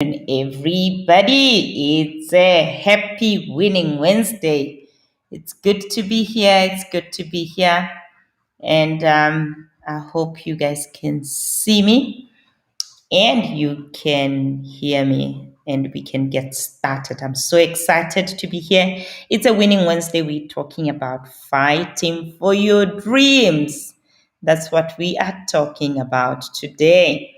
Everybody. It's a happy winning Wednesday. It's good to be here. It's good to be here. And I hope you guys can see me and you can hear me and we can get started. I'm so excited to be here. It's a winning Wednesday. We're talking about fighting for your dreams. That's what we are talking about today.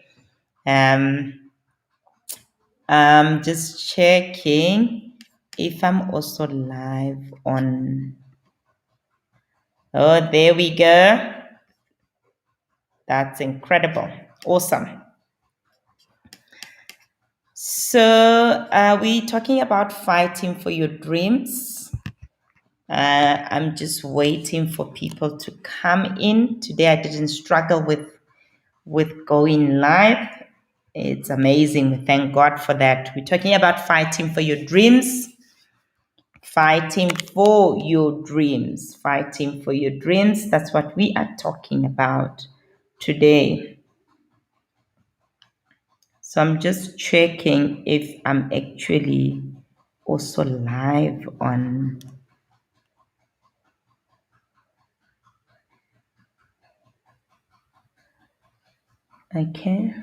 I'm just checking if I'm also live on. Oh, there we go. That's incredible. Awesome. So, we're talking about fighting for your dreams. I'm just waiting for people to come in. Today, I didn't struggle with going live. It's amazing. We thank God for that. We're talking about fighting for your dreams. Fighting for your dreams. Fighting for your dreams. That's what we are talking about today. So I'm just checking if I'm actually also live on. Okay.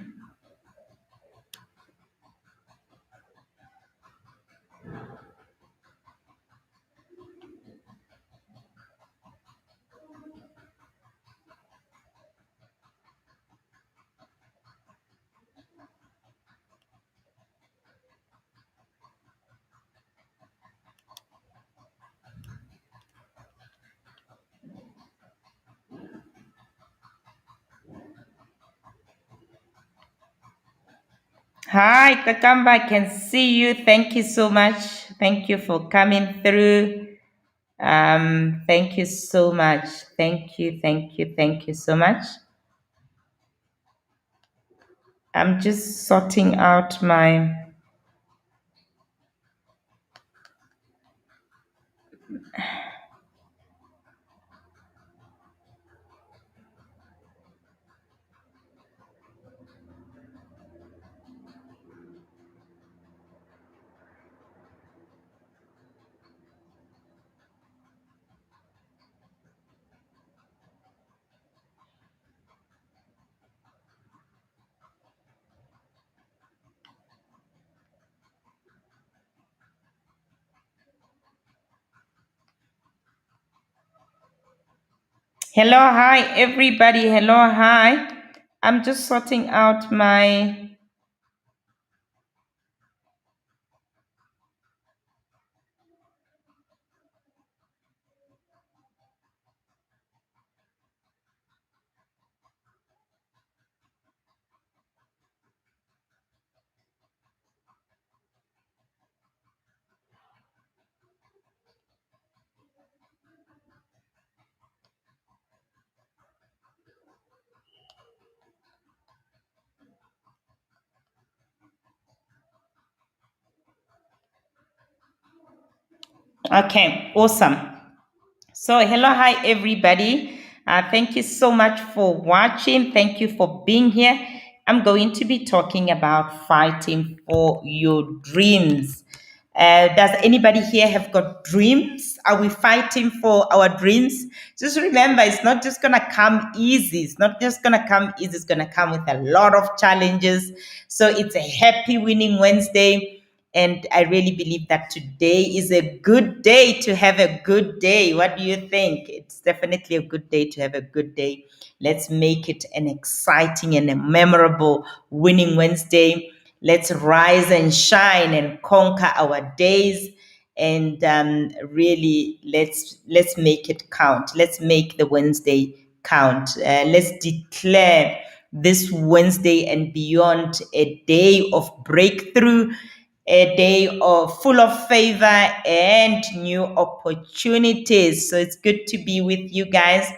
Hi, Kakamba, I can see you. Thank you so much. Thank you for coming through. Thank you so much. Thank you so much. I'm just sorting out my. Hello, hi, everybody. Hello, hi. I'm just sorting out my. Okay, awesome. So, hello, hi, everybody. Thank you so much for watching. Thank you for being here. I'm going to be talking about fighting for your dreams. Does anybody here have got dreams? Are we fighting for our dreams? Just remember, it's not just going to come easy. It's not just going to come easy. It's going to come with a lot of challenges. So it's a happy winning Wednesday. And I really believe that today is a good day to have a good day. What do you think? It's definitely a good day to have a good day. Let's make it an exciting and a memorable winning Wednesday. Let's rise and shine and conquer our days. And really, let's make it count. Let's make the Wednesday count. Let's declare this Wednesday and beyond a day of breakthrough, a day of full of favor and new opportunities. So it's good to be with you guys.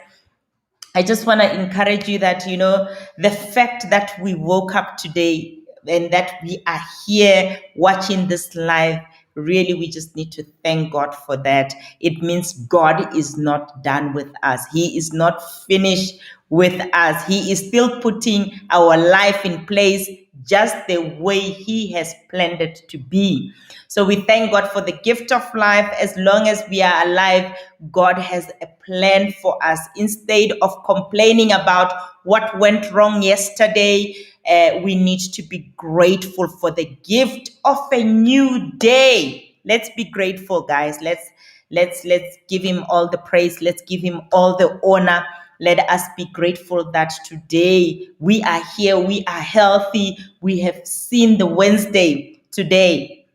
I just want to encourage you that, the fact that we woke up today and that we are here watching this live, really, we just need to thank God for that. It means God is not done with us. He is not finished with us. He is still putting our life in place just the way He has planned it to be. So we thank God for the gift of life. As long as we are alive, God has a plan for us. Instead of complaining about what went wrong yesterday, we need to be grateful for the gift of a new day. Let's be grateful, guys. Let's give Him all the praise. Let's give Him all the honor. Let us be grateful that today we are here, we are healthy, we have seen the Wednesday today.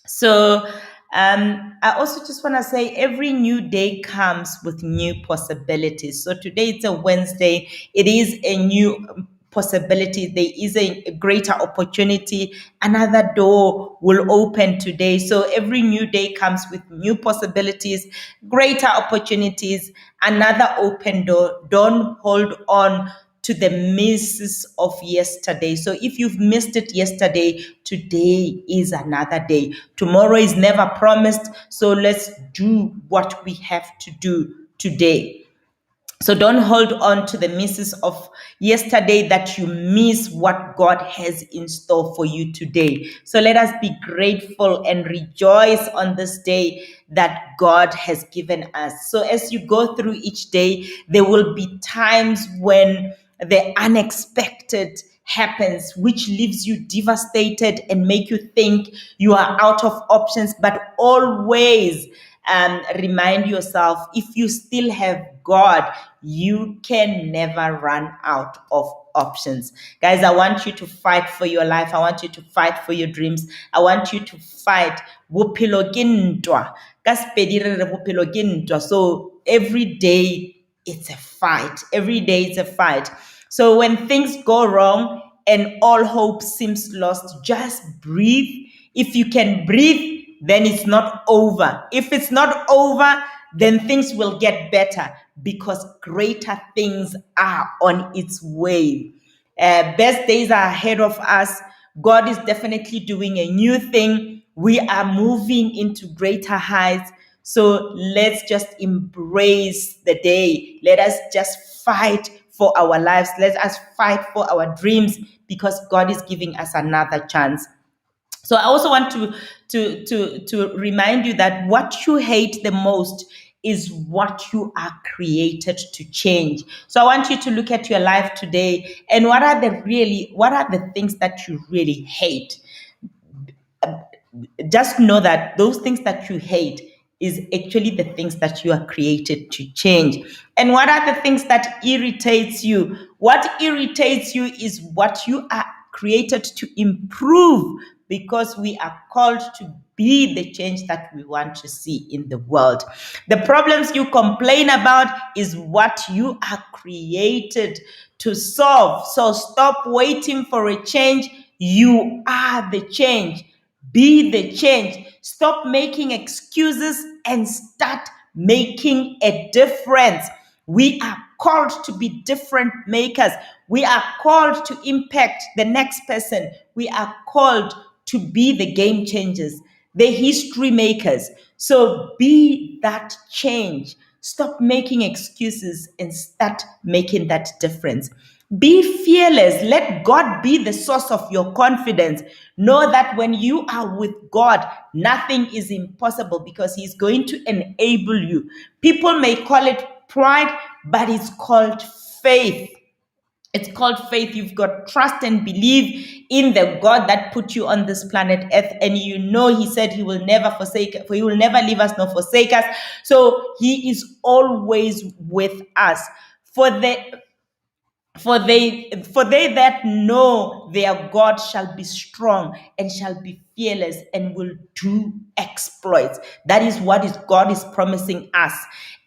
So I also just want to say every new day comes with new possibilities. So today it's a Wednesday. It is a new possibility. There is a greater opportunity. Another door will open today. So every new day comes with new possibilities, greater opportunities, another open door. Don't hold on to the misses of yesterday. So if you've missed it yesterday, today is another day. Tomorrow is never promised. So let's do what we have to do today. So don't hold on to the misses of yesterday that you miss what God has in store for you today. So let us be grateful and rejoice on this day that God has given us. So as you go through each day, there will be times when the unexpected happens, which leaves you devastated and make you think you are out of options, but always remind yourself, if you still have God, you can never run out of options. Guys, I want you to fight for your life. I want you to fight for your dreams. I want you to fight. Bophelo ke ntwa. Ka Sepedi re re bophelo ke ntwa. So every day it's a fight. Every day it's a fight. So when things go wrong and all hope seems lost, just breathe. If you can breathe, then it's not over. If it's not over, then things will get better because greater things are on its way. Best days are ahead of us. God is definitely doing a new thing. We are moving into greater heights. So let's just embrace the day. Let us just fight for our lives. Let us fight for our dreams because God is giving us another chance. So I also want to remind you that what you hate the most is what you are created to change. So I want you to look at your life today and what are the things that you really hate? Just know that those things that you hate is actually the things that you are created to change. And what are the things that irritates you? What irritates you is what you are created to improve, because we are called to be the change that we want to see in the world. The problems you complain about is what you are created to solve. So stop waiting for a change. You are the change. Be the change. Stop making excuses and start making a difference. We are called to be different makers. We are called to impact the next person. We are called to be the game changers, the history makers. So be that change. Stop making excuses and start making that difference. Be fearless. Let God be the source of your confidence. Know that when you are with God, nothing is impossible because He's going to enable you. People may call it pride, but it's called faith. It's called faith. You've got trust and believe in the God that put you on this planet Earth. And you know He said He will never He will never leave us nor forsake us. So He is always with us. For they that know their God shall be strong and shall be fearless and will do exploits. That is what God is promising us.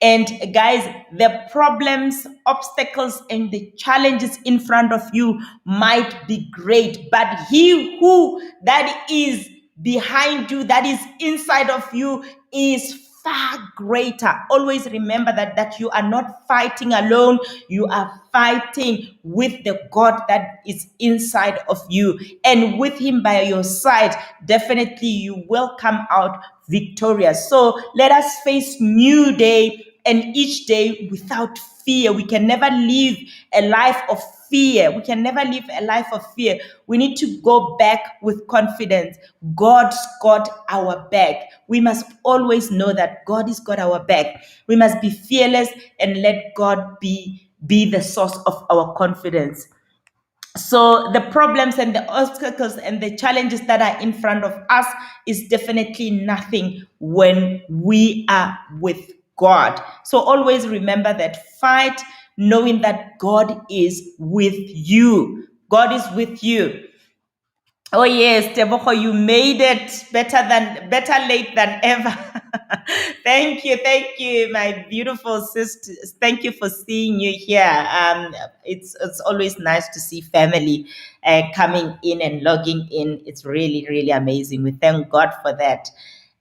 And guys, the problems, obstacles, and the challenges in front of you might be great, but He who that is behind you, that is inside of you, is far greater. Always remember that you are not fighting alone. You are fighting with the God that is inside of you, and with Him by your side, definitely you will come out victorious. So let us face new day and each day without fear. We can never live a life of fear. We can never live a life of fear. We need to go back with confidence. God's got our back. We must always know that God has got our back. We must be fearless and let God be the source of our confidence. So the problems and the obstacles and the challenges that are in front of us is definitely nothing when we are with God. So always remember that, fight knowing that God is with you. God is with you. Oh yes, Teboho, you made it better late than ever. Thank you, my beautiful sisters. Thank you for seeing you here. It's always nice to see family coming in and logging in. It's really amazing. We thank God for that.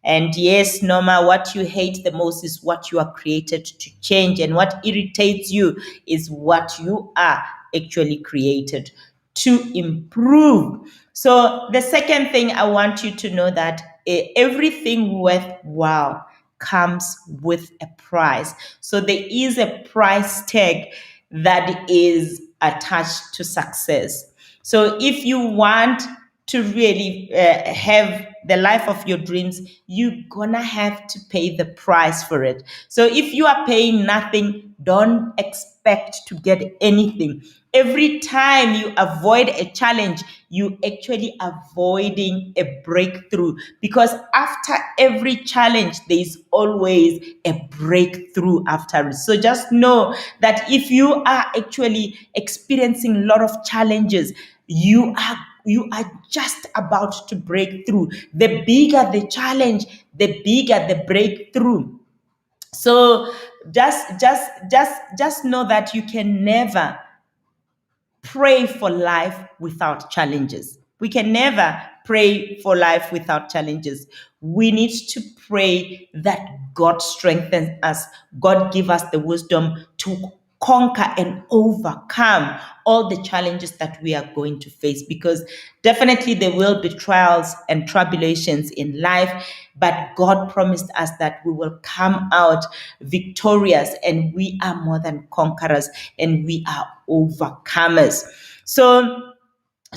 And yes, Norma, what you hate the most is what you are created to change, and what irritates you is what you are actually created to improve. So the second thing I want you to know that everything worthwhile comes with a price. So there is a price tag that is attached to success. So if you want to really have the life of your dreams, you're gonna have to pay the price for it. So if you are paying nothing, don't expect to get anything. Every time you avoid a challenge, you actually avoiding a breakthrough, because after every challenge there is always a breakthrough after it. So just know that if you are actually experiencing a lot of challenges, you are just about to break through. The bigger the challenge, the bigger the breakthrough. So just know that you can never pray for life without challenges. We can never pray for life without challenges. We need to pray that God strengthens us. God give us the wisdom to conquer and overcome all the challenges that we are going to face, because definitely there will be trials and tribulations in life, but God promised us that we will come out victorious, and we are more than conquerors, and we are overcomers. So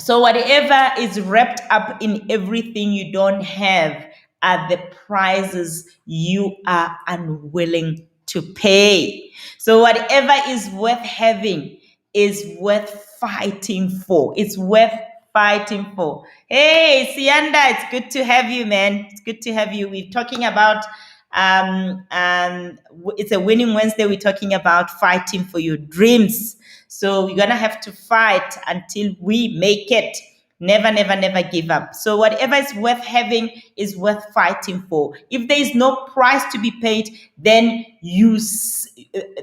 whatever is wrapped up in everything you don't have are the prices you are unwilling to pay. So whatever is worth having is worth fighting for. It's worth fighting for. Hey, Sianda, it's good to have you, man. It's good to have you. We're talking about it's a winning Wednesday. We're talking about fighting for your dreams. So we're gonna have to fight until we make it. Never give up. So whatever is worth having is worth fighting for. If there is no price to be paid, then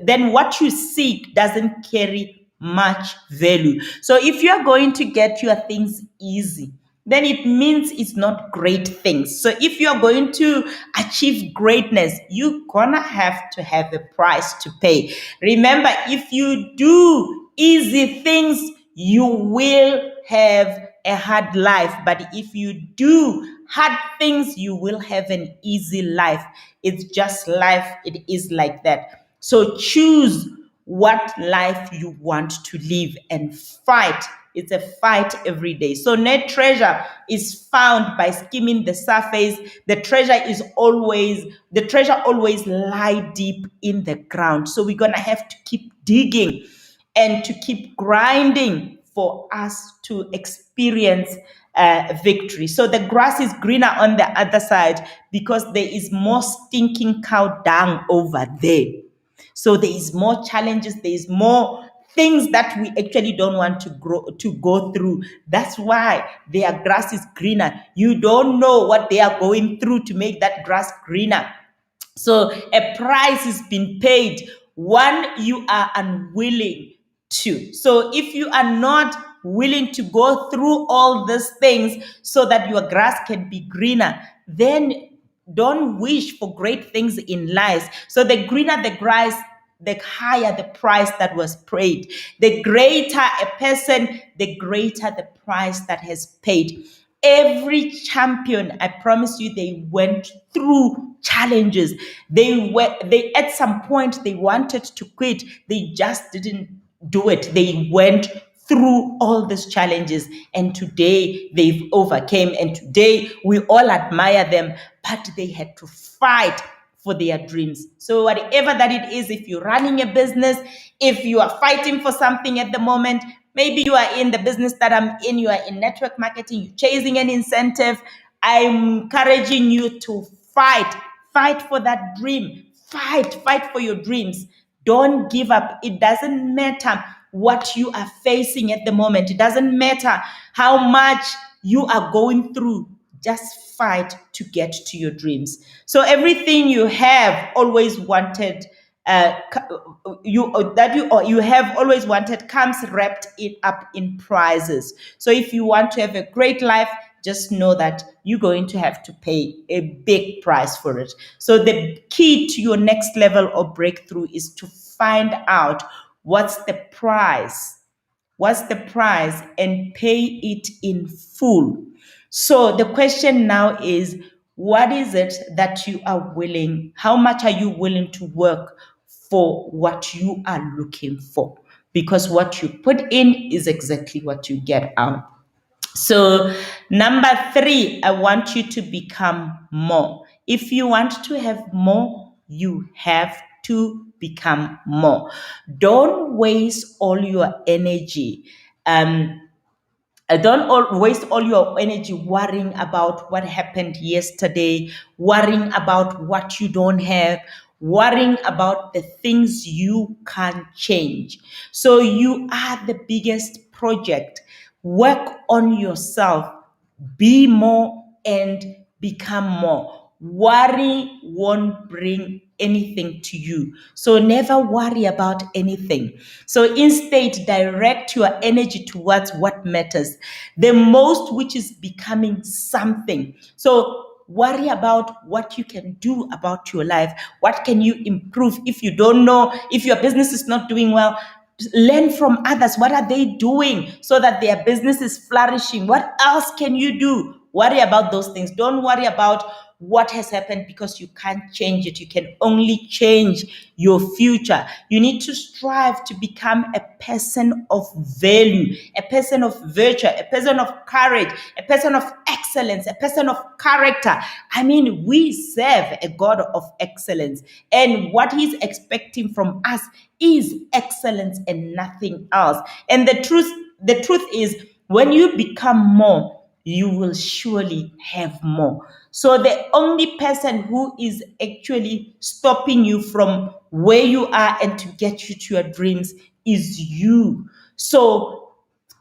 then what you seek doesn't carry much value. So if you are going to get your things easy, then it means it's not great things. So if you're going to achieve greatness, you're gonna have to have a price to pay. Remember, if you do easy things, you will have a hard life. But if you do hard things, you will have an easy life. It's just life. It is like that. So choose what life you want to live and fight. It's a fight every day. So net treasure is found by skimming the surface. The treasure always lie deep in the ground. So we're gonna have to keep digging and to keep grinding for us to experience victory. So the grass is greener on the other side because there is more stinking cow dung over there. So there is more challenges, there is more things that we actually don't want to go through. That's why their grass is greener. You don't know what they are going through to make that grass greener. So a price has been paid, one you are unwilling to. So if you are not willing to go through all these things so that your grass can be greener, then don't wish for great things in life. So the greener the grass, the higher the price that was paid. The greater a person, the greater the price that has paid. Every champion, I promise you, they went through challenges. They at some point they wanted to quit. They just didn't do it. They went through all these challenges, and today they've overcame, and today we all admire them, but they had to fight for their dreams. So whatever that it is, if you're running a business, if you are fighting for something at the moment, maybe you are in the business that I'm in, you are in network marketing, you're chasing an incentive, I'm encouraging you to fight for that dream, fight for your dreams. Don't give up. It doesn't matter what you are facing at the moment. It doesn't matter how much you are going through. Just fight to get to your dreams. So everything you have always wanted, you have always wanted, comes wrapped it up in prizes. So if you want to have a great life, just know that you're going to have to pay a big price for it. So the key to your next level of breakthrough is to find out what's the price. What's the price, and pay it in full. So the question now is, what is it that you are willing? How much are you willing to work for what you are looking for? Because what you put in is exactly what you get out. So, number three, I want you to become more. If you want to have more, you have to become more. Don't waste all your energy. Um, don't waste all your energy worrying about what happened yesterday, worrying about what you don't have, worrying about the things you can't change. So you are the biggest project. Work on yourself, be more and become more. Worry won't bring anything to you. So never worry about anything. So instead, direct your energy towards what matters the most, which is becoming something. So worry about what you can do about your life. What can you improve? If you don't know, if your business is not doing well, learn from others. What are they doing so that their business is flourishing? What else can you do? Worry about those things. Don't worry about what has happened, because you can't change it. You can only change your future. You need to strive to become a person of value, a person of virtue, a person of courage, a person of excellence, a person of character. I mean, we serve a God of excellence, and what He's expecting from us is excellence and nothing else. And the truth is, when you become more, you will surely have more. So the only person who is actually stopping you from where you are and to get you to your dreams is you. So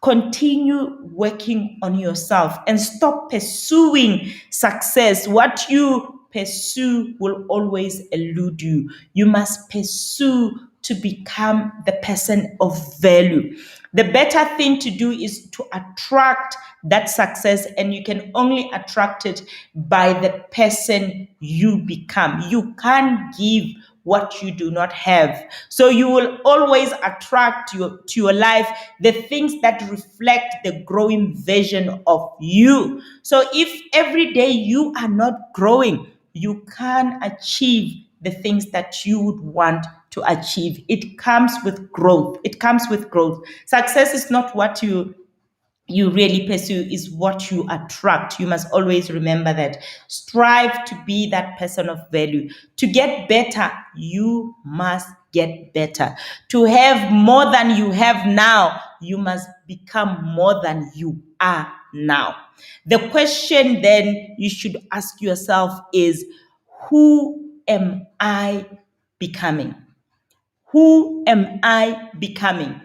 continue working on yourself and stop pursuing success. What you pursue will always elude you. You must pursue to become the person of value. The better thing to do is to attract that success, and you can only attract it by the person you become. You can't give what you do not have. So you will always attract to your life the things that reflect the growing version of you. So if every day you are not growing, you can achieve the things that you would want to achieve. It comes with growth. It comes with growth. Success is not what you really pursue, is what you attract. You must always remember that. Strive to be that person of value. To get better, you must get better. To have more than you have now, you must become more than you are now. The question then you should ask yourself is, who am I becoming? Who am I becoming?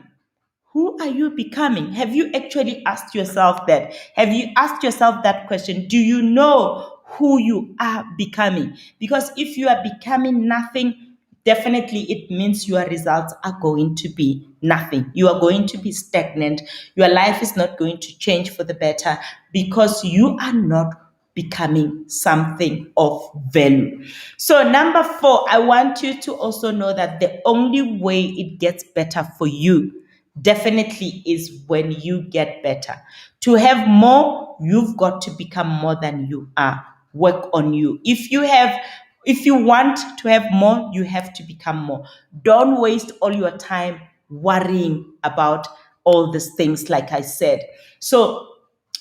Who are you becoming? Have you actually asked yourself that? Have you asked yourself that question? Do you know who you are becoming? Because if you are becoming nothing, definitely it means your results are going to be nothing. You are going to be stagnant. Your life is not going to change for the better, because you are not becoming something of value. So, number four, I want you to also know that the only way it gets better for you definitely is when you get better. To have more, you've got to become more than you are. Work on you. If you want to have more, you have to become more. Don't waste all your time worrying about all these things, like I said. So,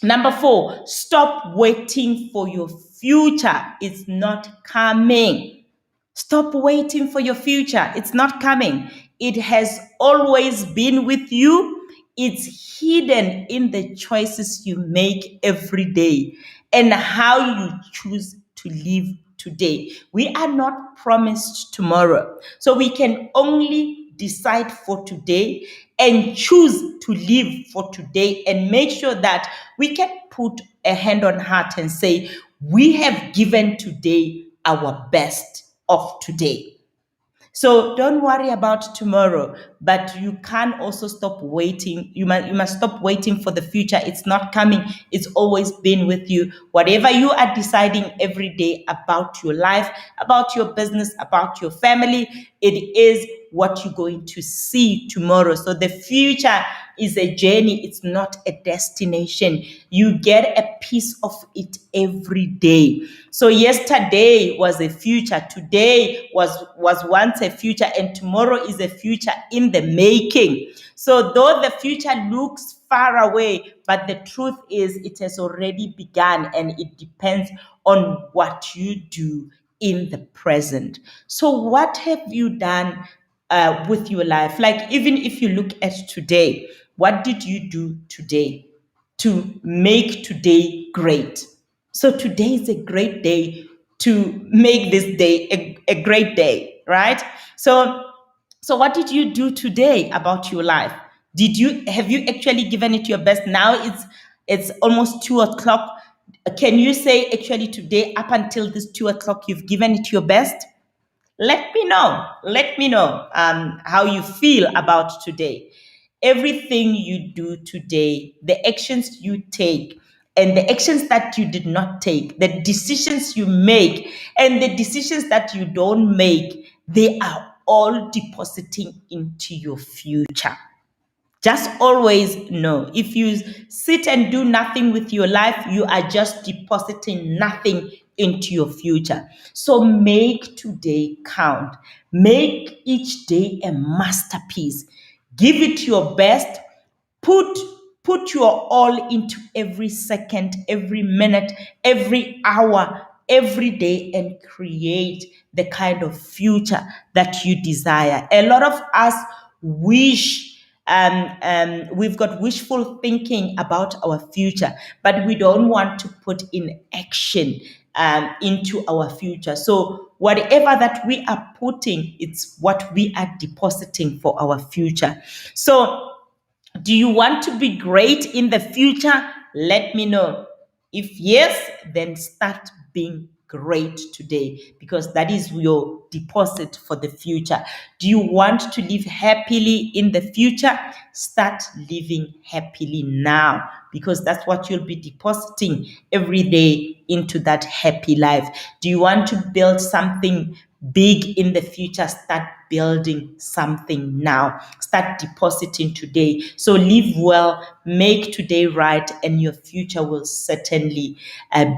number 4, stop waiting for your future. It's not coming. Stop waiting for your future. It's not coming. It has always been with you. It's hidden in the choices you make every day and how you choose to live today. We are not promised tomorrow. So we can only decide for today and choose to live for today and make sure that we can put a hand on heart and say, we have given today our best of today. So don't worry about tomorrow, but you can also stop waiting. You must stop waiting for the future. It's not coming. It's always been with you. Whatever you are deciding every day about your life, about your business, about your family, it is what you're going to see tomorrow. So the future is a journey. It's not a destination. You get a piece of it every day. So yesterday was a future. Today was once a future, and tomorrow is a future in the making. So though the future looks far away, but the truth is it has already begun, and it depends on what you do in the present. So what have you done with your life? Like, even if you look at today, what did you do today to make today great? So today is a great day to make this day a great day, right? So what did you do today about your life? Have you actually given it your best? Now it's almost 2 o'clock. Can you say actually today, up until this 2 o'clock, you've given it your best? Let me know. Let me know how you feel about today. Everything you do today, the actions you take, and the actions that you did not take, the decisions you make, and the decisions that you don't make, they are all depositing into your future. Just always know, if you sit and do nothing with your life, you are just depositing nothing into your future. So make today count. Make each day a masterpiece. Give it your best. Put put your all into every second, every minute, every hour, every day, and create the kind of future that you desire. A lot of us wish, we've got wishful thinking about our future, but we don't want to put in action into our future. So whatever that we are putting, it's what we are depositing for our future. So do you want to be great in the future? Let me know. If yes, then start being great today, because that is your deposit for the future. Do you want to live happily in the future? Start living happily now, because that's what you'll be depositing every day into that happy life. Do you want to build something big in the future? Start building something now. Start depositing today. So live well, make today right, and your future will certainly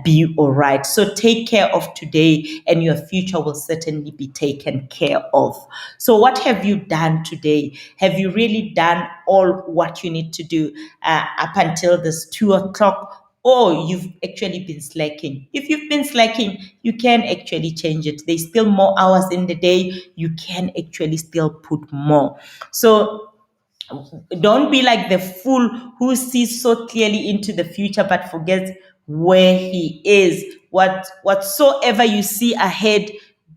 be all right. So take care of today, and your future will certainly be taken care of. So what have you done today? Have you really done all what you need to do up until this 2 o'clock? Or you've actually been slacking? If you've been slacking, you can actually change it. There's still more hours in the day. You can actually still put more. So don't be like the fool who sees so clearly into the future but forgets where he is. Whatsoever you see ahead,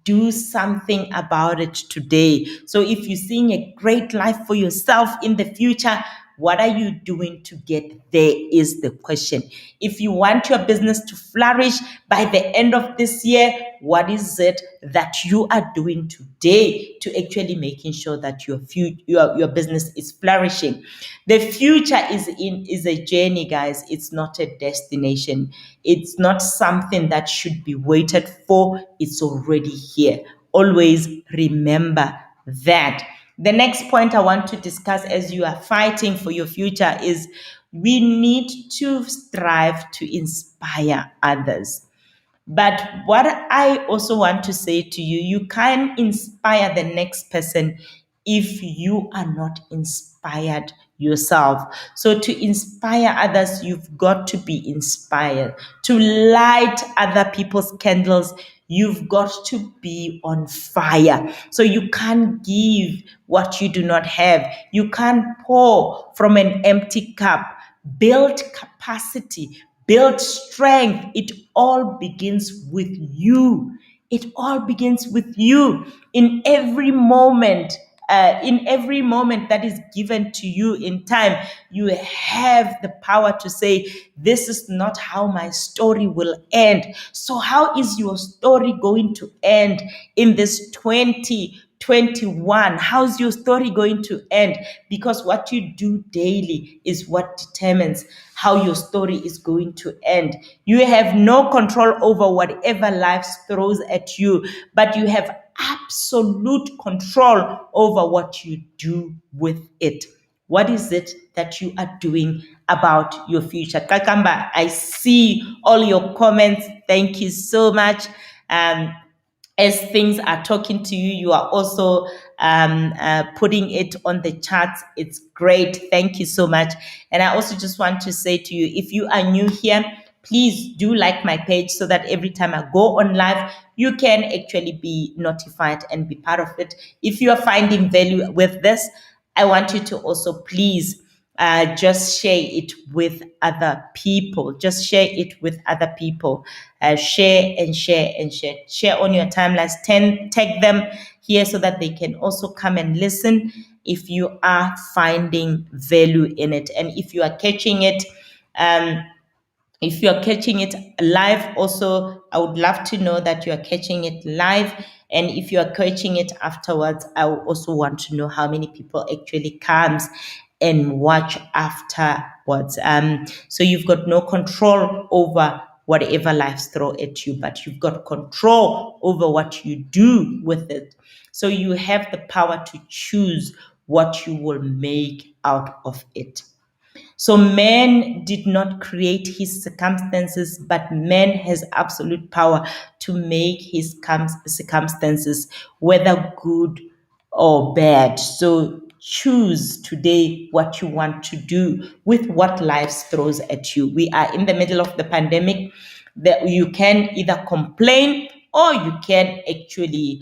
do something about it today. So if you're seeing a great life for yourself in the future, what are you doing to get there is the question. If you want your business to flourish by the end of this year, what is it that you are doing today to actually making sure that your business is flourishing? The future is a journey, guys. It's not a destination. It's not something that should be waited for. It's already here. Always remember that. The next point I want to discuss as you are fighting for your future is we need to strive to inspire others. But what I also want to say to you, you can't inspire the next person if you are not inspired yourself. So to inspire others, you've got to be inspired. To light other people's candles, you've got to be on fire. So you can't give what you do not have. You can't pour from an empty cup. Build capacity, build strength. It all begins with you. It all begins with you. In every moment, that is given to you in time, you have the power to say, this is not how my story will end. So how is your story going to end in this 2021? How's your story going to end? Because what you do daily is what determines how your story is going to end. You have no control over whatever life throws at you, but you have absolute control over what you do with it. What is it that you are doing about your future? Kakamba, I see all your comments. Thank you so much. As things are talking to you, you are also putting it on the charts. It's great. Thank you so much. And I also just want to say to you, if you are new here, please do like my page so that every time I go on live, you can actually be notified and be part of it. If you are finding value with this, I want you to also please just share it with other people. Just share it with other people. Share and share and share. Share on your timelines. Tag them here so that they can also come and listen if you are finding value in it. And if you are catching it, if you're catching it live, also, I would love to know that you are catching it live. And if you are catching it afterwards, I will also want to know how many people actually comes and watch afterwards. So you've got no control over whatever life throw at you, but you've got control over what you do with it. So you have the power to choose what you will make out of it. So man did not create his circumstances, but man has absolute power to make his circumstances, whether good or bad. So choose today what you want to do with what life throws at you. We are in the middle of the pandemic. That you can either complain or you can actually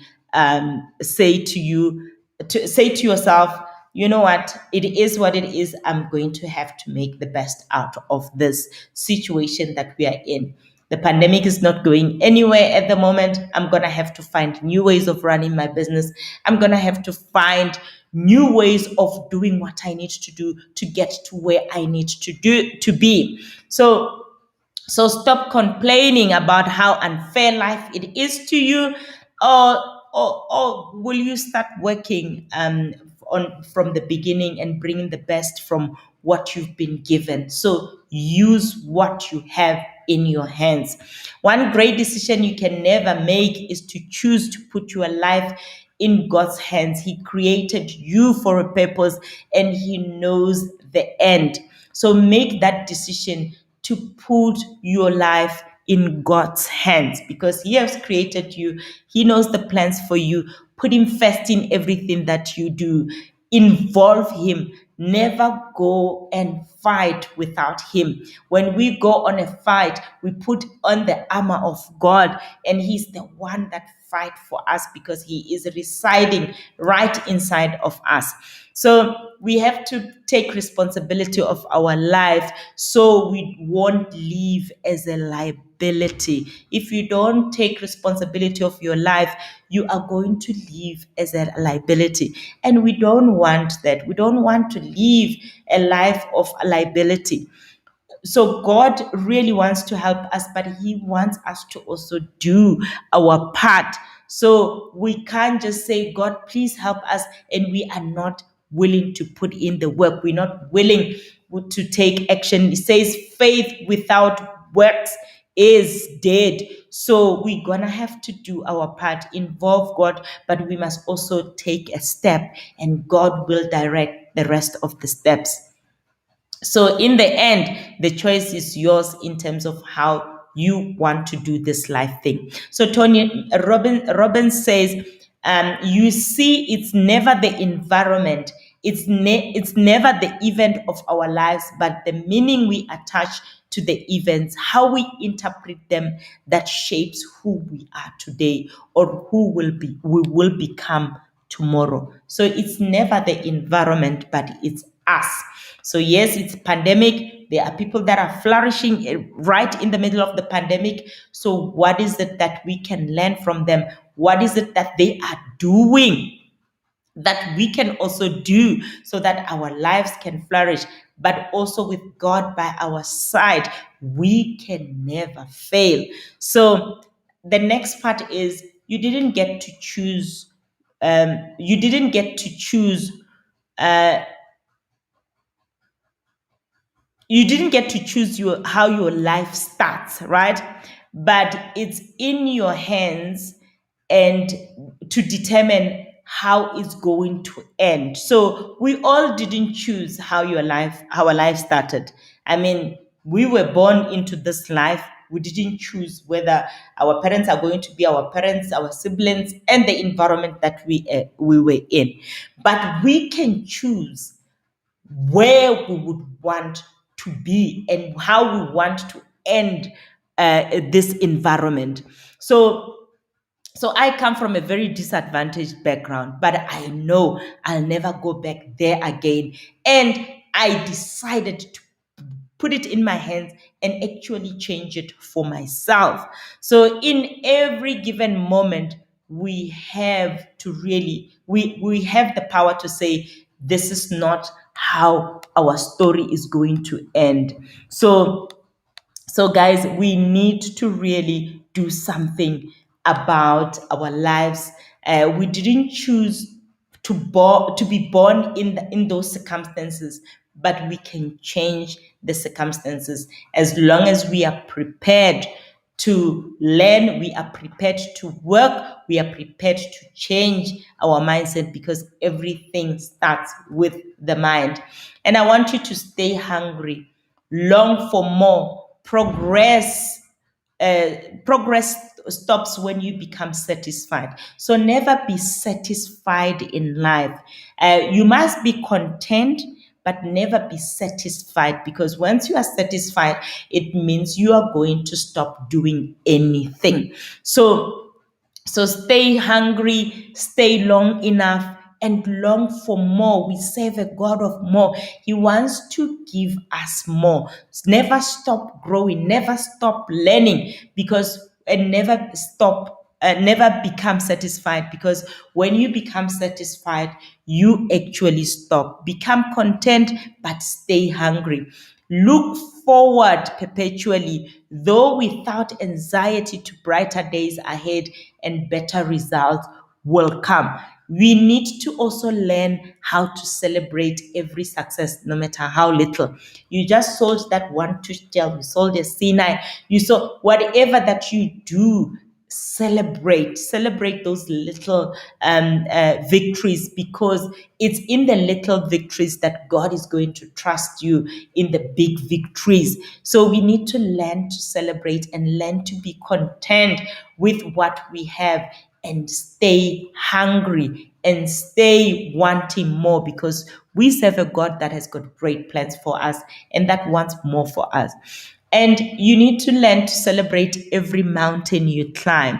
say to yourself, you know what, it is what it is. I'm going to have to make the best out of this situation that we are in. The pandemic is not going anywhere at the moment. I'm going to have to find new ways of running my business. I'm going to have to find new ways of doing what I need to do to get to where I need to be. So stop complaining about how unfair life it is to you, or or will you start working on from the beginning and bringing the best from what you've been given? So use what you have in your hands. One great decision you can never make is to choose to put your life in God's hands. He created you for a purpose and He knows the end. So make that decision to put your life in God's hands because He has created you. He knows the plans for you. Put Him first in everything that you do. Involve Him. Never go and fight without Him. When we go on a fight, we put on the armor of God, and He's the one that fight for us because He is residing right inside of us. So we have to take responsibility of our life so we won't live as a liability. If you don't take responsibility of your life, you are going to live as a liability. And we don't want that. We don't want to live a life of liability. So God really wants to help us, but He wants us to also do our part. So we can't just say, God, please help us, and we are not willing to put in the work. We're not willing to take action. It says faith without works is dead. So we're gonna have to do our part, involve God, but we must also take a step, and God will direct the rest of the steps. So in the end, the choice is yours in terms of how you want to do this life thing. So Tony Robin says, you see, it's never the environment, it's never the event of our lives, but the meaning we attach to the events, how we interpret them, that shapes who we are today or who we will become tomorrow. So it's never the environment, but it's us. So yes, it's pandemic. There are people that are flourishing right in the middle of the pandemic. So what is it that we can learn from them? What is it that they are doing that we can also do so that our lives can flourish? But also with God by our side, we can never fail. So the next part is you didn't get to choose. You didn't get to choose. Uh, you didn't get to choose how your life starts, right? But it's in your hands and to determine how it's going to end. So we all didn't choose how our life started. I mean, we were born into this life. We didn't choose whether our parents are going to be our parents, our siblings, and the environment that we were in. But we can choose where we would want to be and how we want to end this environment. So I come from a very disadvantaged background, but I know I'll never go back there again. And I decided to put it in my hands and actually change it for myself. So in every given moment, we have to really, we have the power to say, this is not how our story is going to end. So guys, we need to really do something about our lives. We didn't choose to be born in those circumstances, but we can change the circumstances as long as we are prepared to learn, we are prepared to work, we are prepared to change our mindset, because everything starts with the mind. And I want you to stay hungry, long for more. Progress stops when you become satisfied. So never be satisfied in life. You must be content, but never be satisfied, because once you are satisfied, it means you are going to stop doing anything. So stay hungry, stay long enough, and long for more. We serve a God of more. He wants to give us more. Never stop growing, never stop learning, and never become satisfied, because when you become satisfied, you actually stop. Become content, but stay hungry. Look forward perpetually, though without anxiety, to brighter days ahead and better results will come. We need to also learn how to celebrate every success, no matter how little. You just sold that one touchdown, you sold a C9, you saw whatever that you do. Celebrate those little victories, because it's in the little victories that God is going to trust you in the big victories. So we need to learn to celebrate and learn to be content with what we have, and stay hungry and stay wanting more, because we serve a God that has got great plans for us and that wants more for us. And you need to learn to celebrate every mountain you climb.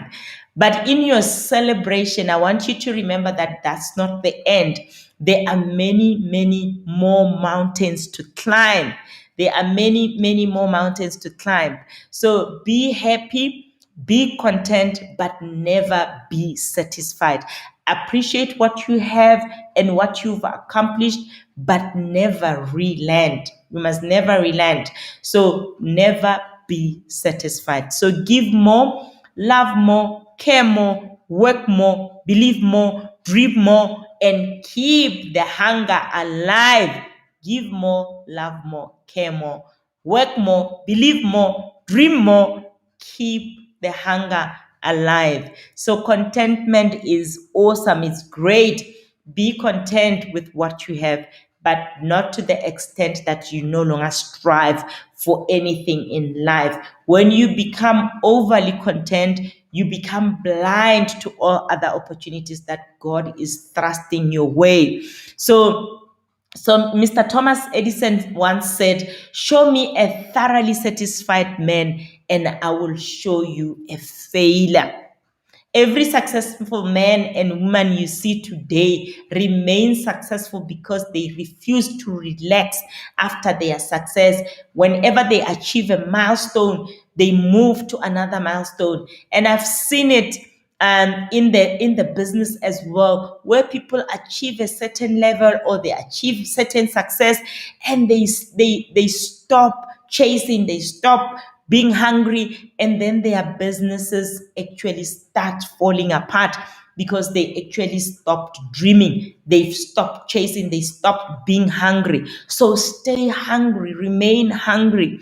But in your celebration, I want you to remember that that's not the end. There are many, many more mountains to climb. There are many, many more mountains to climb. So be happy, be content, but never be satisfied. Appreciate what you have and what you've accomplished, but never relent. You must never relent. So never be satisfied. So give more, love more, care more, work more, believe more, dream more, and keep the hunger alive. Give more, love more, care more, work more, believe more, dream more, keep the hunger alive. So contentment is awesome. It's great. Be content with what you have, but not to the extent that you no longer strive for anything in life. When you become overly content, you become blind to all other opportunities that God is thrusting your way. So So Mr. Thomas Edison once said, "Show me a thoroughly satisfied man, and I will show you a failure." Every successful man and woman you see today remains successful because they refuse to relax after their success. Whenever they achieve a milestone, they move to another milestone. And I've seen it in the business as well, where people achieve a certain level or they achieve certain success, and they stop chasing, they stop being hungry, and then their businesses actually start falling apart because they actually stopped dreaming, they've stopped chasing, they stopped being hungry. So stay hungry, remain hungry.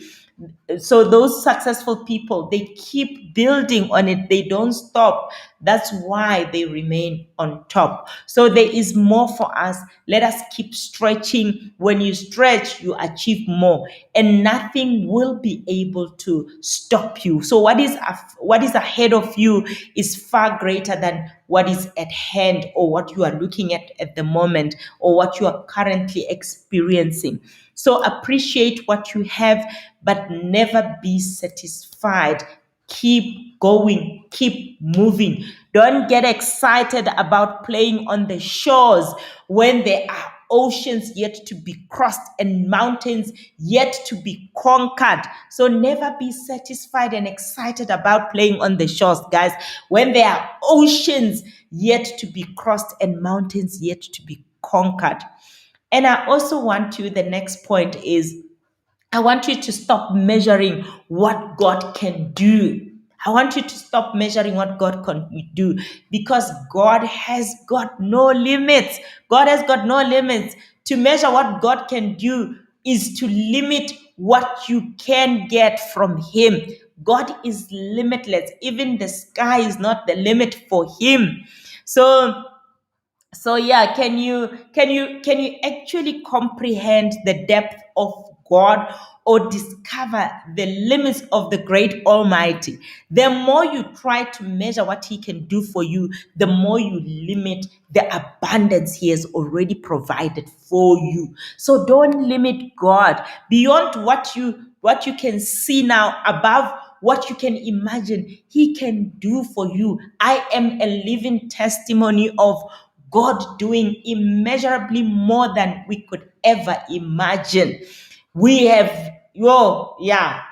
So those successful people, they keep building on it, they don't stop. That's why they remain on top. So there is more for us. Let us keep stretching. When you stretch, you achieve more, and nothing will be able to stop you. So what is ahead of you is far greater than what is at hand, or what you are looking at the moment, or what you are currently experiencing. So appreciate what you have, but never be satisfied. Keep going, keep moving. Don't get excited about playing on the shores when there are oceans yet to be crossed and mountains yet to be conquered. So never be satisfied and excited about playing on the shores, guys, when there are oceans yet to be crossed and mountains yet to be conquered. And I also want you, the next point is, I want you to stop measuring what God can do. I want you to stop measuring what God can do, because God has got no limits. God has got no limits. To measure what God can do is to limit what you can get from Him. God is limitless. Even the sky is not the limit for Him. So yeah, can you actually comprehend the depth of God, or discover the limits of the great Almighty? The more you try to measure what He can do for you, the more you limit the abundance He has already provided for you. So don't limit God beyond what you can see now, above what you can imagine. He can do for you. I am a living testimony of God doing immeasurably more than we could ever imagine. We have, oh, yeah,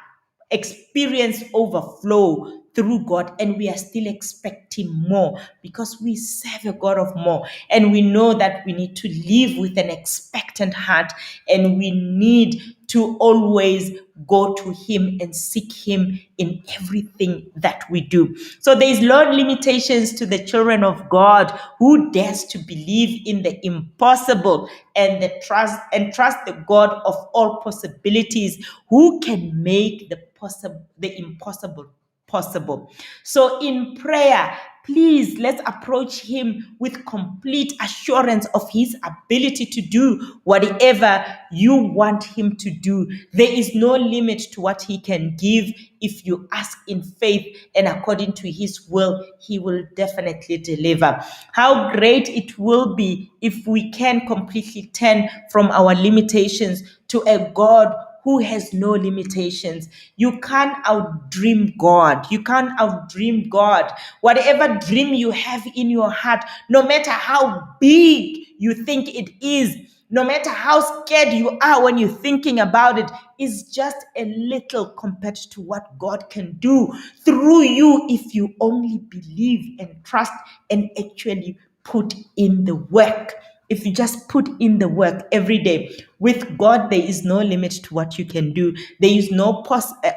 experience overflow through God, and we are still expecting more because we serve a God of more, and we know that we need to live with an expectant heart, and we need to always go to Him and seek Him in everything that we do. So there is no limitations to the children of God who dares to believe in the impossible, and trust the God of all possibilities, who can make the impossible possible. So in prayer, please, let's approach Him with complete assurance of His ability to do whatever you want Him to do. There is no limit to what He can give. If you ask in faith and according to His will, He will definitely deliver. How great it will be if we can completely turn from our limitations to a God who has no limitations. You can't outdream God. You can't outdream God. Whatever dream you have in your heart, no matter how big you think it is, no matter how scared you are when you're thinking about it, is just a little compared to what God can do through you if you only believe and trust and actually put in the work. If you just put in the work every day, with God, there is no limit to what you can do. There is no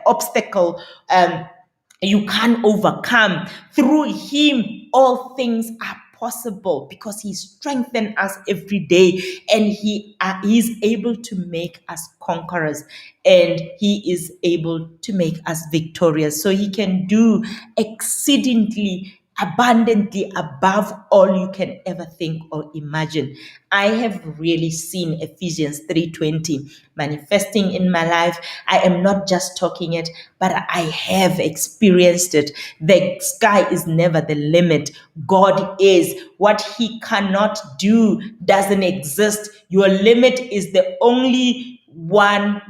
obstacle you can't overcome. Through Him, all things are possible, because He strengthens us every day, and He is able to make us conquerors, and He is able to make us victorious. So He can do exceedingly abundantly above all you can ever think or imagine. I have really seen Ephesians 3:20 manifesting in my life. I am not just talking it, but I have experienced it. The sky is never the limit. God is. What he cannot do doesn't exist. Your limit is the only one,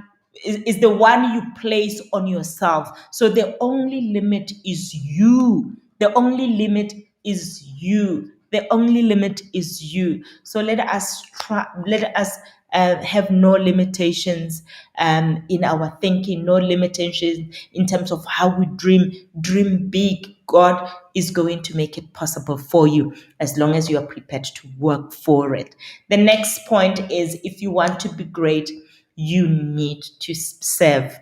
is the one you place on yourself. So the only limit is you. The only limit is you. The only limit is you. So let us try, let us have no limitations in our thinking, no limitations in terms of how we dream. Dream big. God is going to make it possible for you as long as you are prepared to work for it. The next point is, if you want to be great, you need to serve.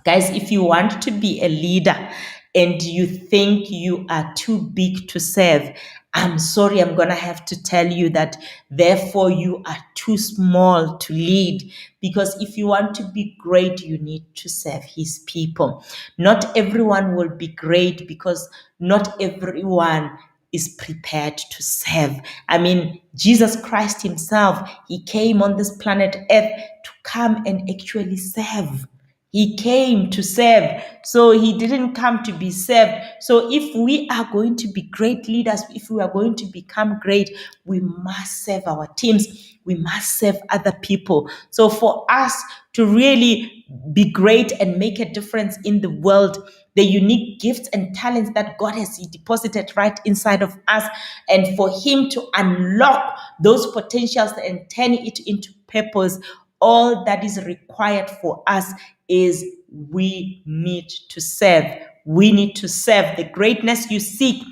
Guys, if you want to be a leader and you think you are too big to serve, I'm sorry, I'm going to have to tell you that therefore you are too small to lead. Because if you want to be great, you need to serve his people. Not everyone will be great because not everyone is prepared to serve. I mean, Jesus Christ himself, he came on this planet Earth to come and actually serve. He came to serve. So he didn't come to be served. So if we are going to be great leaders, if we are going to become great, we must serve our teams. We must serve other people. So for us to really be great and make a difference in the world, the unique gifts and talents that God has deposited right inside of us, and for him to unlock those potentials and turn it into purpose, all that is required for us is we need to serve. We need to serve. The greatness you seek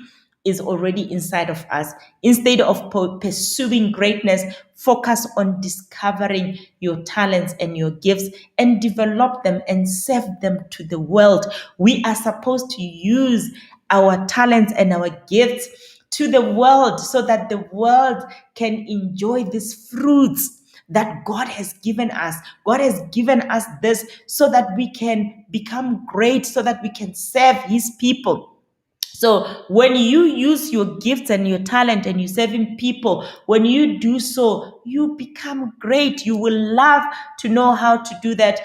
is already inside of us. Instead of pursuing greatness, focus on discovering your talents and your gifts and develop them and serve them to the world. We are supposed to use our talents and our gifts to the world so that the world can enjoy these fruits that God has given us. God has given us this so that we can become great, so that we can serve his people. So when you use your gifts and your talent and you serving people, when you do so, you become great. You will love to know how to do that.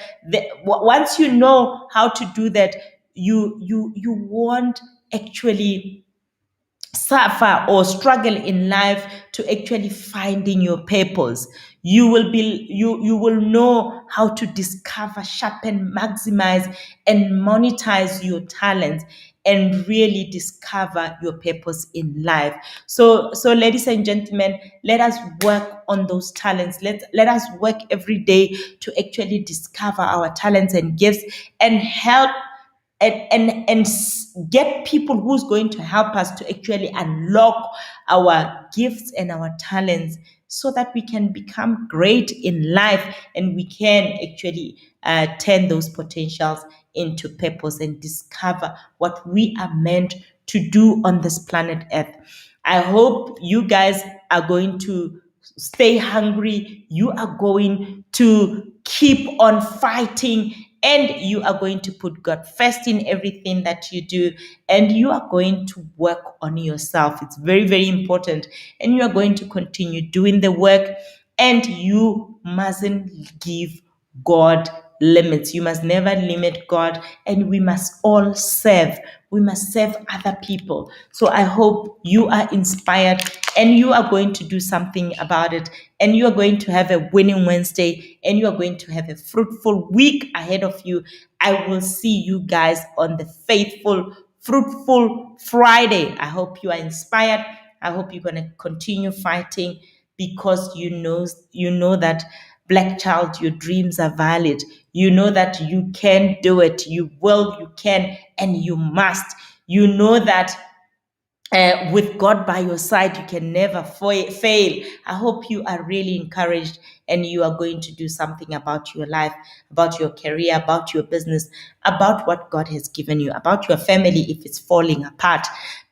Once you know how to do that, you won't actually suffer or struggle in life to actually finding your purpose. You will know how to discover, sharpen, maximize, and monetize your talents and really discover your purpose in life. So ladies and gentlemen, let us work on those talents. Let us work every day to actually discover our talents and gifts and help and get people who's going to help us to actually unlock our gifts and our talents so that we can become great in life and we can actually turn those potentials into purpose and discover what we are meant to do on this planet Earth. I hope you guys are going to stay hungry. You are going to keep on fighting, and you are going to put God first in everything that you do, and you are going to work on yourself. It's very, very important. And you are going to continue doing the work, and you mustn't give God limits. You must never limit God, and we must all serve. We must serve other people. So I hope you are inspired and you are going to do something about it. And you are going to have a winning Wednesday and you are going to have a fruitful week ahead of you. I will see you guys on the faithful, fruitful Friday. I hope you are inspired. I hope you're going to continue fighting because you know that black child, your dreams are valid. You know that you can do it. You will, you can, and you must. You know that with God by your side, you can never fail. I hope you are really encouraged and you are going to do something about your life, about your career, about your business, about what God has given you, about your family if it's falling apart,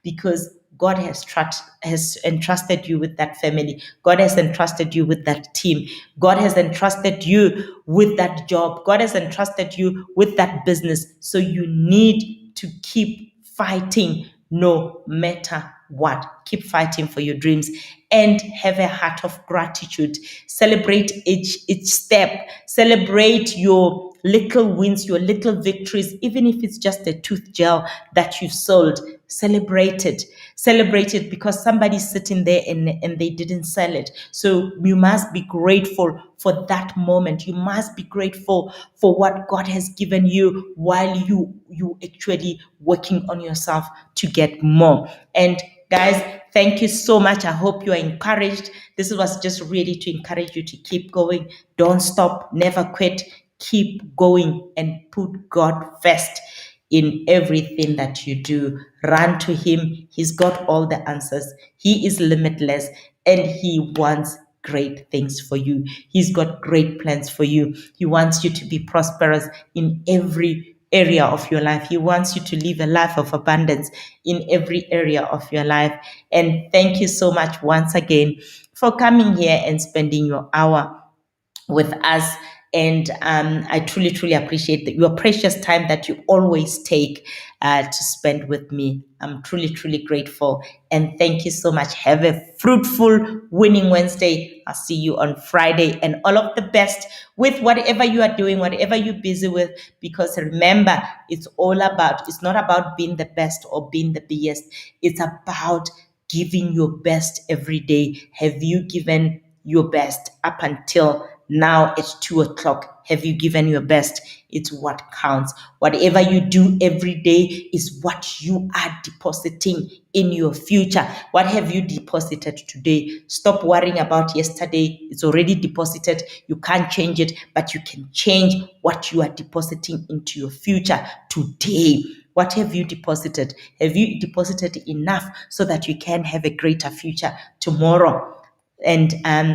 because God has entrusted you with that family. God has entrusted you with that team. God has entrusted you with that job. God has entrusted you with that business. So you need to keep fighting. no matter what. Keep fighting for your dreams and have a heart of gratitude. Celebrate each step. Celebrate your little wins, your little victories, even if it's just a tooth gel that you sold. Celebrate it. Celebrate it because somebody's sitting there and they didn't sell it. So you must be grateful for that moment. You must be grateful for what God has given you while you actually working on yourself to get more. And guys, thank you so much. I hope you are encouraged. This was just really to encourage you to keep going. Don't stop, never quit. Keep going and put God first in everything that you do. Run to Him. He's got all the answers. He is limitless and He wants great things for you. He's got great plans for you. He wants you to be prosperous in every area of your life. He wants you to live a life of abundance in every area of your life. And thank you so much once again for coming here and spending your hour with us. And I truly, truly appreciate your precious time that you always take to spend with me. I'm truly, truly grateful. And thank you so much. Have a fruitful winning Wednesday. I'll see you on Friday, and all of the best with whatever you are doing, whatever you're busy with. Because remember, it's not about being the best or being the biggest. It's about giving your best every day. Have you given your best up until now at 2 o'clock? Have you given your best? It's what counts. Whatever you do every day is what you are depositing in your future. What have you deposited today? Stop worrying about yesterday. It's already deposited. You can't change it, but you can change what you are depositing into your future today. What have you deposited? Have you deposited enough so that you can have a greater future tomorrow? And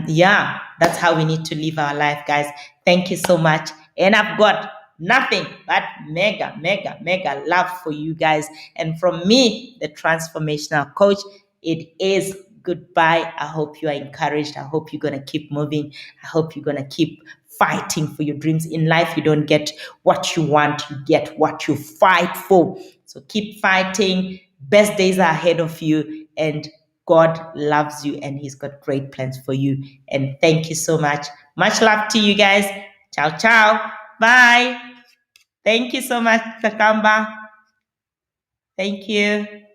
yeah, that's how we need to live our life, guys. Thank you so much. And I've got nothing but mega, mega, mega love for you guys. And from me, the transformational coach, it is goodbye. I hope you are encouraged. I hope you're going to keep moving. I hope you're going to keep fighting for your dreams. In life, you don't get what you want, you get what you fight for. So keep fighting. Best days are ahead of you. And God loves you and He's got great plans for you. And thank you so much. Much love to you guys. Ciao, ciao. Bye. Thank you so much, Kakamba. Thank you.